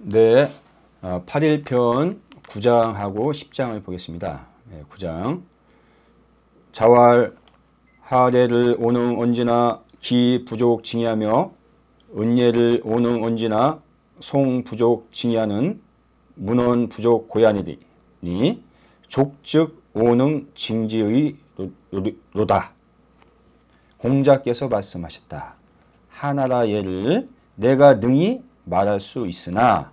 네, 8일편 9장하고 10장을 보겠습니다. 9장. 자왈 하대를 오능 언지나 기 부족 징의하며 은예를 오능 언지나 송 부족 징의하는 문헌 부족 고야니니 족즉 오능 징지의 로다. 공자께서 말씀하셨다. 하나라 예를 내가 능히 말할 수 있으나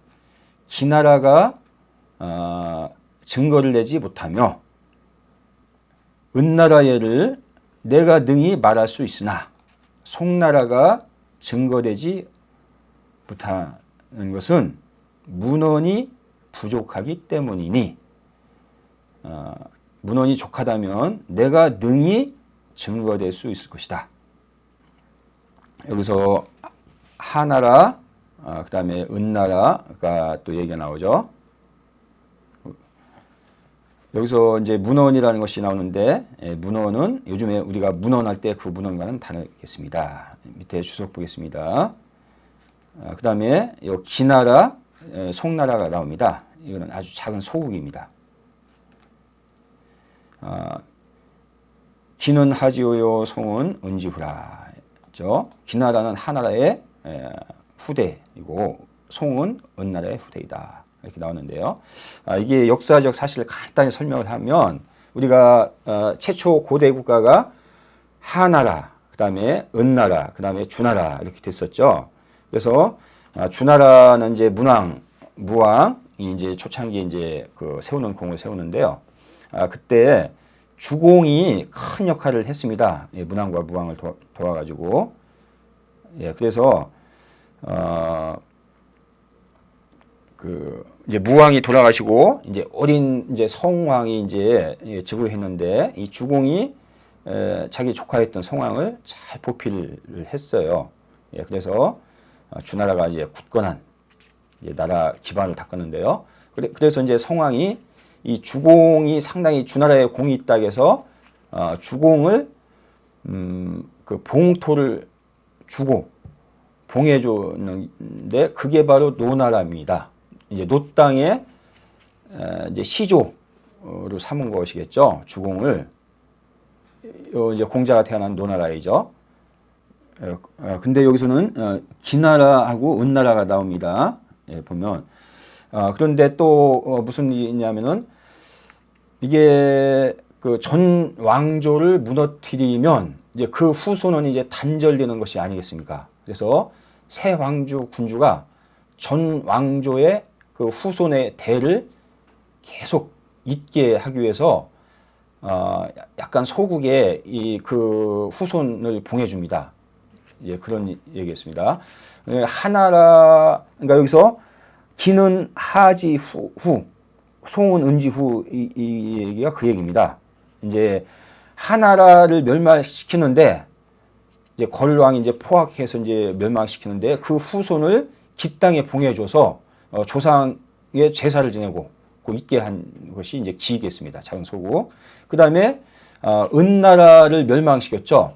기나라가 증거를 내지 못하며 은나라 예를 내가 능히 말할 수 있으나 송나라가 증거되지 못하는 것은 문헌이 부족하기 때문이니 문헌이 족하다면 내가 능히 증거될 수 있을 것이다. 여기서 하나라 그 다음에 은나라가 또 얘기가 나오죠. 여기서 이제 문헌이라는 것이 나오는데 문헌은 요즘에 우리가 문헌할 때 그 문헌과는 다르겠습니다. 밑에 주석 보겠습니다. 그 다음에 기나라, 송나라가 나옵니다. 이거는 아주 작은 소국입니다. 기는 하지오요 송은 은지후라. 기나라는 하나라의 후대이고 송은 은나라의 후대이다. 이렇게 나오는데요. 이게 역사적 사실을 간단히 설명을 하면 우리가 최초 고대 국가가 하나라, 그 다음에 은나라, 그 다음에 주나라 이렇게 됐었죠. 그래서 주나라는 이제 문왕, 무왕이 이제 초창기에 이제 그 세우는 공을 세우는데요. 그때 주공이 큰 역할을 했습니다. 문왕과 무왕을 도와가지고. 그래서 이제 무왕이 돌아가시고 이제 어린 이제 성왕이 이제 즉위했는데 이 주공이 자기 조카였던 성왕을 잘 보필을 했어요. 그래서 주나라가 이제 굳건한 이제 나라 기반을 닦았는데요. 그래서 이제 성왕이 이 주공이 상당히 주나라에 공이 있다 해서 주공을 그 봉토를 주고 봉해주는데 그게 바로 노나라입니다. 이제 노 땅에 이제 시조로 삼은 것이겠죠. 주공을 이제 공자가 태어난 노나라이죠. 근데 여기서는 기나라하고 은나라가 나옵니다. 보면 그런데 또 무슨 일이 있냐면은 이게 그 전 왕조를 무너뜨리면 이제 그 후손은 이제 단절되는 것이 아니겠습니까? 그래서 새 왕주 군주가 전 왕조의 그 후손의 대를 계속 잇게 하기 위해서 약간 소국에 이 그 후손을 봉해줍니다. 예, 그런 얘기였습니다. 하나라 그러니까 여기서 기는 하지 후 송은 은지 후 이 얘기가 그 얘기입니다. 이제 하나라를 멸망시키는데 이제 걸왕이 이제 포악해서 이제 멸망시키는데 그 후손을 기 땅에 봉해줘서 조상의 제사를 지내고 있게 한 것이 이제 기이겠습니다. 작은 소국. 그 다음에 은나라를 멸망시켰죠.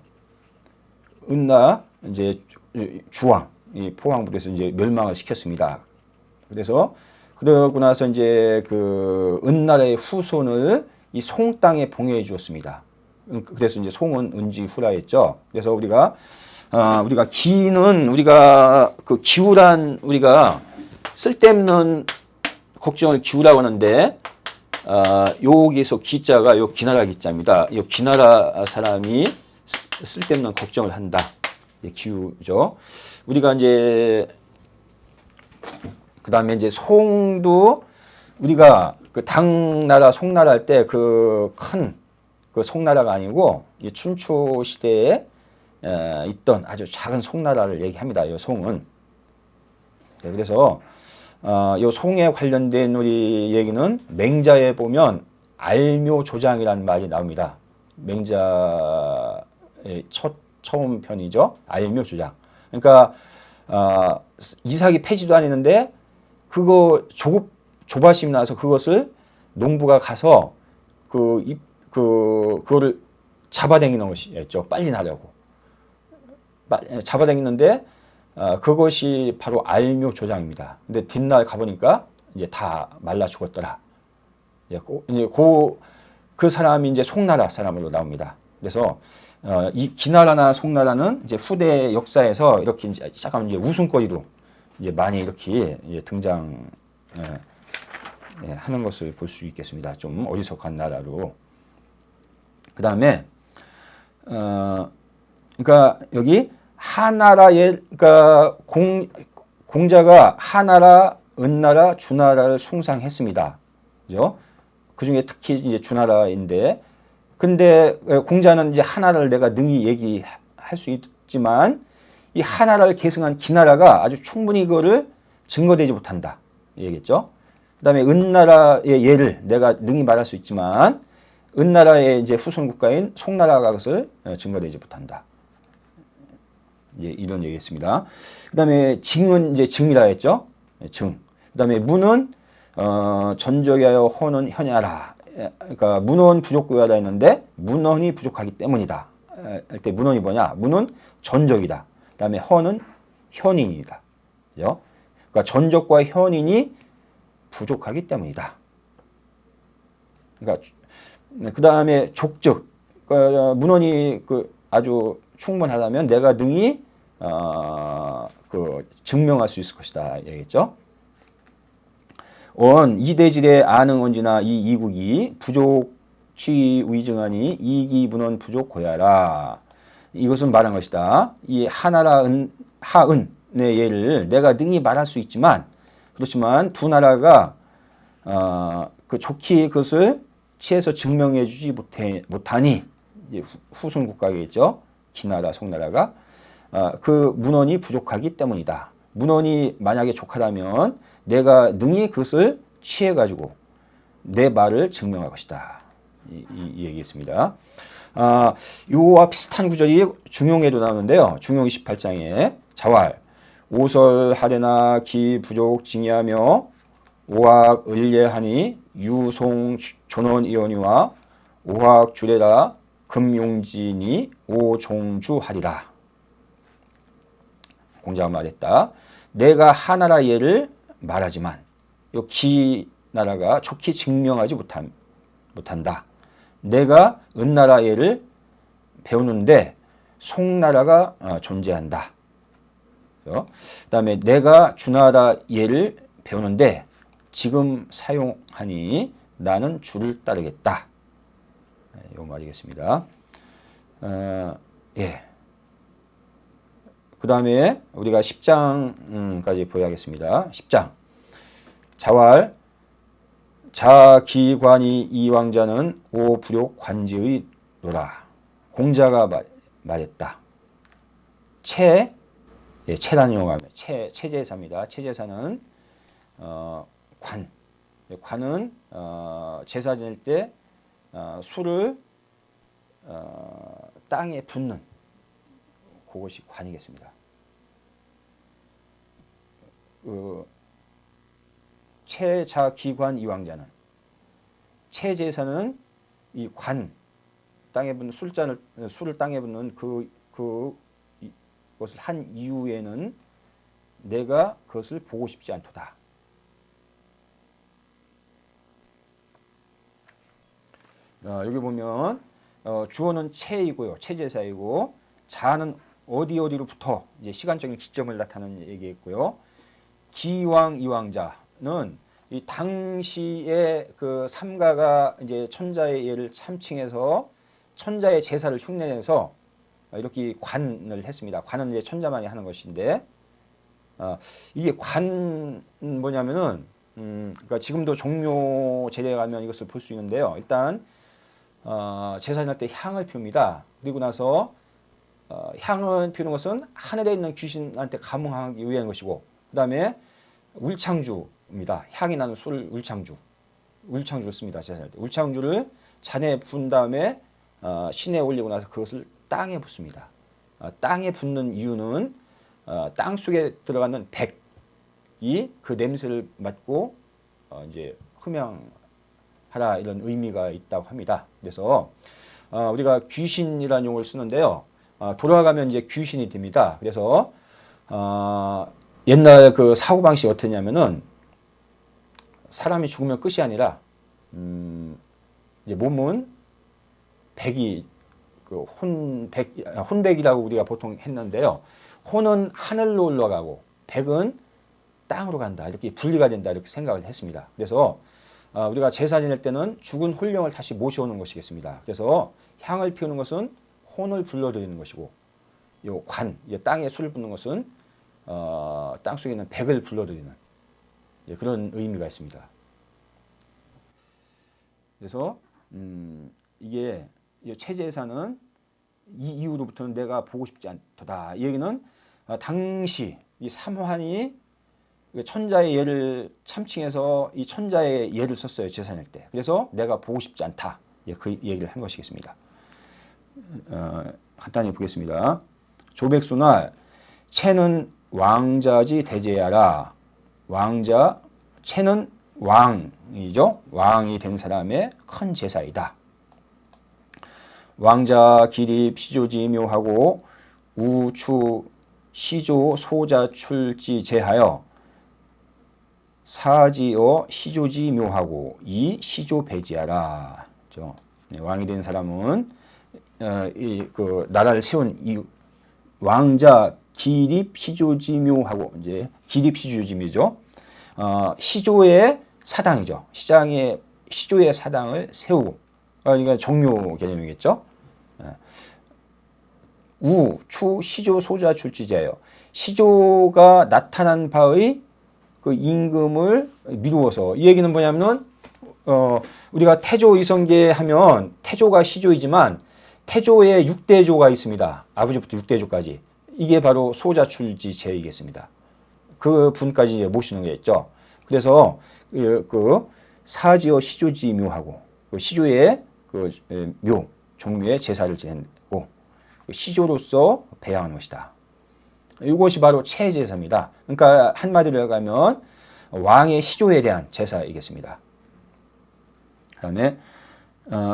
은나 이제 주왕 이 포왕부에서 이제 멸망을 시켰습니다. 그래서 그러고 나서 이제 그 은나라의 후손을 이 송 땅에 봉해해 주었습니다. 그래서 이제 송은 은지후라했죠. 그래서 우리가 기는 우리가 그 기우란 우리가 쓸데없는 걱정을 기우라고 하는데 여기서 기자가 요 기나라 기자입니다. 요 기나라 사람이 쓸데없는 걱정을 한다. 기우죠. 우리가 이제 그 다음에 이제 송도 우리가 그 당나라 송나라 할 때 그 큰 그 송나라가 아니고 이 춘추 시대에 있던 아주 작은 송나라를 얘기합니다. 이 송은. 그래서 이 송에 관련된 우리 얘기는 맹자에 보면 알묘조장이라는 말이 나옵니다. 맹자의 처음 편이죠. 알묘조장. 그러니까 이삭이 폐지도 아니는데 그거 조바심 나서 그것을 농부가 가서 그거를 잡아당기는 것이었죠. 빨리 나려고. 잡아당기는데 그것이 바로 알묘 조장입니다. 근데 뒷날 가보니까 이제 다 말라 죽었더라. 이제 그 사람이 이제 송나라 사람으로 나옵니다. 그래서 이 기나라나 송나라는 이제 후대 역사에서 이렇게 이제 약간 이제 웃음거리로 이제 많이 이렇게 이제 등장 하는 것을 볼 수 있겠습니다. 좀 어리석한 나라로. 그 다음에 그러니까 여기 하나라의 그러니까 공자가 하나라, 은나라, 주나라를 숭상했습니다. 그죠? 그 중에 특히 이제 주나라인데, 근데 공자는 이제 하나라를 내가 능히 얘기할 수 있지만 이 하나라를 계승한 기나라가 아주 충분히 그거를 증거되지 못한다. 얘기했죠. 그다음에 은나라의 예를 내가 능히 말할 수 있지만 은나라의 이제 후손 국가인 송나라가 그것을 증거되지 못한다. 이런 얘기했습니다. 그다음에 징은 이제 증이라 했죠. 증. 그다음에 문은 전적이하여 헌은 현야라. 그러니까 문헌 부족고야라 했는데 문헌이 부족하기 때문이다. 할 때 문헌이 뭐냐? 문은 전적이다. 그다음에 헌은 현인이다. 그죠? 그러니까 전적과 현인이 부족하기 때문이다. 그러니까 그다음에 족즉. 그러니까 문헌이 아주 충분하다면 내가 능히 증명할 수 있을 것이다. 얘기했죠. 이대질의 안흥언지나 이 이국이 부족취 위증하니 이기 문헌 부족 고야라. 이것은 말한 것이다. 이 하나라 하은의 예를 내가 능히 말할 수 있지만 그렇지만 두 나라가 좋게 그것을 취해서 증명해 주지 못하니 후손 국가겠죠. 기나라, 송나라가 그 문헌이 부족하기 때문이다. 문헌이 만약에 족하다면 내가 능히 그것을 취해가지고 내 말을 증명할 것이다. 이 얘기했습니다. 요와 비슷한 구절이 중용에도 나오는데요. 중용 28장에 자왈 오설 하대나 기 부족 징의하며 오학 을예하니 유송 존원 이원이와 오학 주례라 금용진이 오종주하리라. 공자가 말했다. 내가 하나라 예를 말하지만 요 기나라가 좋게 증명하지 못한다. 내가 은나라 예를 배우는데 송나라가 존재한다. 그 다음에 내가 주나라 예를 배우는데 지금 사용하니 나는 주를 따르겠다. 이 말이겠습니다. 예. 그 다음에 우리가 10장까지 보여야겠습니다. 10장. 자왈 자기관이 이왕자는 오불욕 관지의 노라. 공자가 말했다. 체라는 용어가 체제사입니다. 체제사는 관은 제사 지낼 때 술을 땅에 붓는 그것이 관이겠습니다. 체자기관 이왕자는 체제사는 이 관 땅에 붓는 술을 땅에 붓는 그것을 한 이후에는 내가 그것을 보고 싶지 않도다. 여기 보면 주어는 체이고요, 체제사이고 자는 어디로부터 이제 시간적인 기점을 나타내는 얘기했고요. 기왕 이왕자는 이 당시에 그 삼가가 이제 천자의 예를 참칭해서 천자의 제사를 흉내내서 이렇게 관을 했습니다. 관은 이제 천자만이 하는 것인데 이게 관은 뭐냐면은 그러니까 지금도 종묘 제례에 가면 이것을 볼 수 있는데요. 일단 제사 지낼 때 향을 피웁니다. 그리고 나서 향을 피우는 것은 하늘에 있는 귀신한테 감흥하기 위한 것이고, 그 다음에 울창주입니다. 향이 나는 술 울창주를 씁니다. 제사 지낼 때 울창주를 잔에 부은 다음에 신에 올리고 나서 그것을 땅에 붓습니다. 땅에 붓는 이유는 땅 속에 들어가는 백이 그 냄새를 맡고 이제 흠양하라 이런 의미가 있다고 합니다. 그래서 우리가 귀신이라는 용어를 쓰는데요. 돌아가면 이제 귀신이 됩니다. 그래서 옛날 그 사고방식이 어땠냐면은 사람이 죽으면 끝이 아니라, 이제 몸은 백이, 그 혼백이라고 우리가 보통 했는데요. 혼은 하늘로 올라가고 백은 땅으로 간다. 이렇게 분리가 된다. 이렇게 생각을 했습니다. 그래서 우리가 제사 지낼 때는 죽은 혼령을 다시 모셔오는 것이겠습니다. 그래서 향을 피우는 것은 혼을 불러들이는 것이고, 요 관, 땅에 술을 붓는 것은 땅 속에 있는 백을 불러들이는 그런 의미가 있습니다. 그래서 이게 체제사는 이 이후로부터는 내가 보고 싶지 않다. 이 얘기는 당시 이 삼환이 천자의 예를 참칭해서 이 천자의 예를 썼어요. 제사낼 때. 그래서 내가 보고 싶지 않다. 그 얘기를 한 것이겠습니다. 간단히 보겠습니다. 조백수날 체는 왕자지 대제하라. 왕자, 체는 왕이죠. 왕이 된 사람의 큰 제사이다. 왕자 기립 시조지 묘하고 우추 시조 소자 출지 제하여 사지어 시조지 묘하고 이 시조 배지하라. 왕이 된 사람은 그 나라를 세운 이 왕자 기립 시조지 묘하고, 이제 기립 시조지 묘죠. 시조의 사당이죠. 시조의 사당을 세우고, 그러니까 정묘 개념이겠죠. 우, 추, 시조, 소자, 출지제예요. 시조가 나타난 바의 그 임금을 미루어서, 이 얘기는 뭐냐면은 우리가 태조 이성계 하면 태조가 시조이지만 태조에 6대조가 있습니다. 아버지부터 6대조까지. 이게 바로 소자, 출지, 제이겠습니다. 그 분까지 모시는 게 있죠. 그래서 그 사지어 시조지 묘하고, 그 시조의 그 묘, 종묘의 제사를 지내고 시조로서 배양하는 것이다. 이것이 바로 체제사입니다. 그러니까 한마디로 가면 왕의 시조에 대한 제사이겠습니다. 그 다음에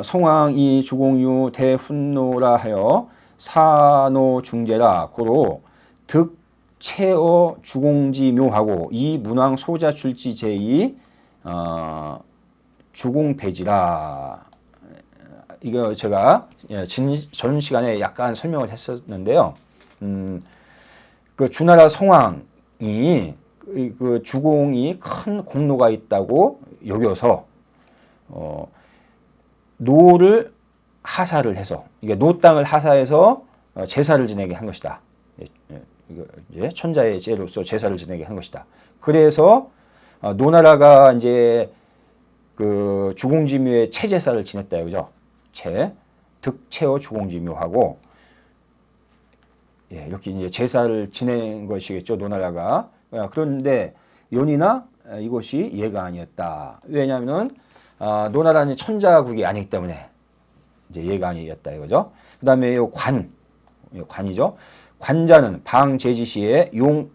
성왕이 주공유 대훈노라 하여 사노 중제라 고로 득 체어 주공지 묘하고 이 문왕 소자 출지 제이 주공배지라. 이거 제가 전 시간에 약간 설명을 했었는데요. 그 주나라 성왕이 그 주공이 큰 공로가 있다고 여겨서 노를 하사를 해서, 이게 노 땅을 하사해서 제사를 지내게 한 것이다. 이제 천자의 제로서 제사를 지내게 한 것이다. 그래서 노나라가 이제 그 주공지묘의 체제사를 지냈다, 그죠? 득체어 주공지묘하고, 이렇게 이제 제사를 지낸 것이겠죠, 노나라가. 그런데 연이나 이것이 예가 아니었다. 왜냐하면 노나라는 천자국이 아니기 때문에 이제 예가 아니었다 이거죠. 그 다음에 관이죠. 관자는 방제지시에 용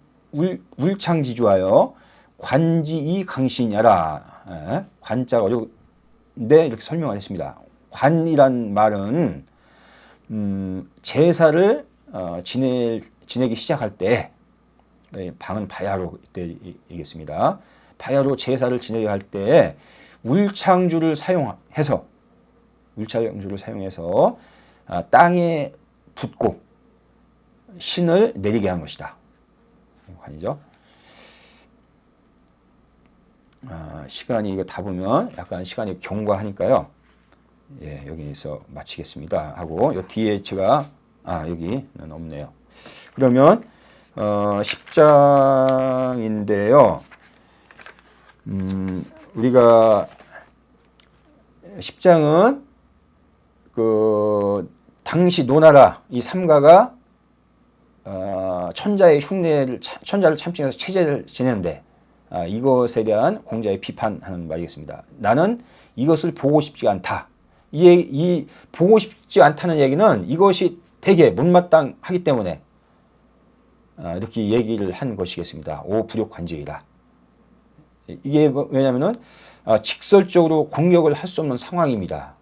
울창지주하여 관지이 강신야라. 관자가 어려운데 이렇게 설명을 했습니다. 관이란 말은 제사를 지내기 시작할 때, 방은 바야로 때이겠습니다. 바야로 제사를 지내게 할 때 울창주를 사용해서 땅에 붓고 신을 내리게 한 것이다. 관이죠. 시간이 이거 다 보면 약간 시간이 경과하니까요. 여기서 마치겠습니다. 하고 요 뒤에 제가 여기는 없네요. 그러면 10장인데요. 우리가 10장은 그 당시 노나라 이 삼가가 천자의 천자를 참칭해서 체제를 지내는데 이것에 대한 공자의 비판하는 말이겠습니다. 나는 이것을 보고 싶지 않다. 이 보고 싶지 않다는 얘기는 이것이 되게 못마땅하기 때문에 이렇게 얘기를 한 것이겠습니다. 오불욕관제이라. 이게 왜냐하면은 직설적으로 공격을 할 수 없는 상황입니다.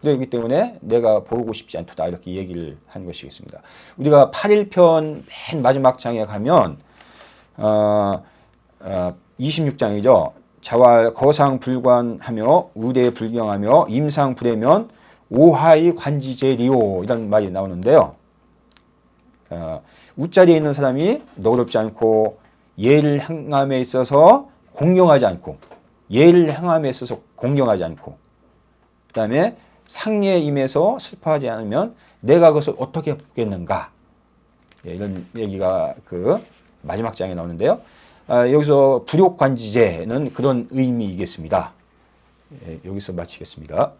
그렇기 때문에 내가 보고 싶지 않다 이렇게 얘기를 한 것이겠습니다. 우리가 8일편 맨 마지막 장에 가면 26장이죠. 자활 거상불관하며 우대불경하며 임상불해면 오하이 관지제리오 이런 말이 나오는데요. 우자리에 있는 사람이 너그럽지 않고 예를 행함에 있어서 공경하지 않고 예를 행함에 있어서 공경하지 않고 그 다음에 상례에 임해서 슬퍼하지 않으면 내가 그것을 어떻게 보겠는가 이런 얘기가 그 마지막 장에 나오는데요. 여기서 불욕관지제는 그런 의미이겠습니다. 여기서 마치겠습니다.